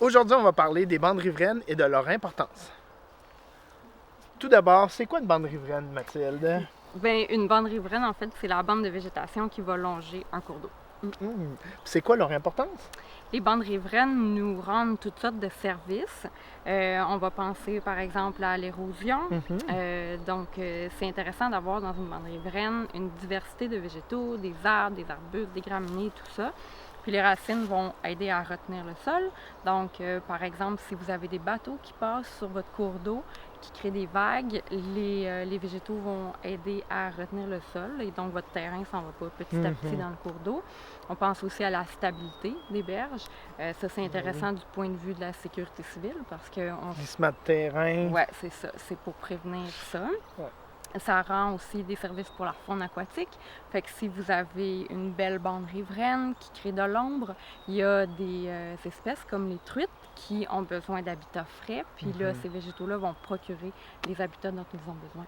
Aujourd'hui, on va parler des bandes riveraines et de leur importance. Tout d'abord, c'est quoi une bande riveraine, Mathilde? Bien, une bande riveraine, en fait, c'est la bande de végétation qui va longer un cours d'eau. C'est quoi leur importance? Les bandes riveraines nous rendent toutes sortes de services. On va penser, par exemple, à l'érosion. C'est intéressant d'avoir dans une bande riveraine une diversité de végétaux, des arbres, des arbustes, des graminées, tout ça. Puis les racines vont aider à retenir le sol. Donc, par exemple, si vous avez des bateaux qui passent sur votre cours d'eau, qui créent des vagues, les végétaux vont aider à retenir le sol et donc votre terrain s'en va pas petit à petit dans le cours d'eau. On pense aussi à la stabilité des berges. Ça, c'est intéressant du point de vue de la sécurité civile parce que... Glissement de terrain. Oui, c'est ça. C'est pour prévenir ça. Ouais. Ça rend aussi des services pour la faune aquatique. Fait que si vous avez une belle bande riveraine qui crée de l'ombre, il y a des espèces comme les truites qui ont besoin d'habitats frais. Puis là, ces végétaux-là vont procurer les habitats dont ils ont besoin.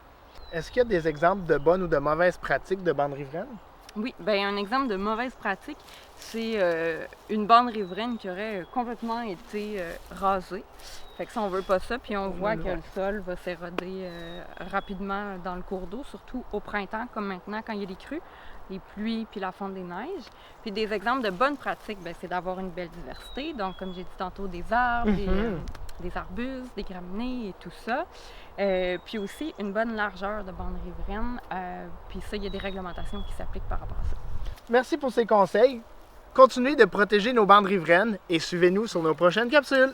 Est-ce qu'il y a des exemples de bonnes ou de mauvaises pratiques de bandes riveraines? Oui, bien un exemple de mauvaise pratique, c'est une bande riveraine qui aurait complètement été rasée. Fait que ça, on veut pas ça, puis on voit que le sol va s'éroder rapidement dans le cours d'eau, surtout au printemps, comme maintenant, quand il y a les crues, les pluies, puis la fonte des neiges. Puis des exemples de bonnes pratiques, c'est d'avoir une belle diversité. Donc, comme j'ai dit tantôt, des arbres, des arbustes, des graminées et tout ça. Puis aussi une bonne largeur de bande riveraine. Puis ça, il y a des réglementations qui s'appliquent par rapport à ça. Merci pour ces conseils. Continuez de protéger nos bandes riveraines et suivez-nous sur nos prochaines capsules.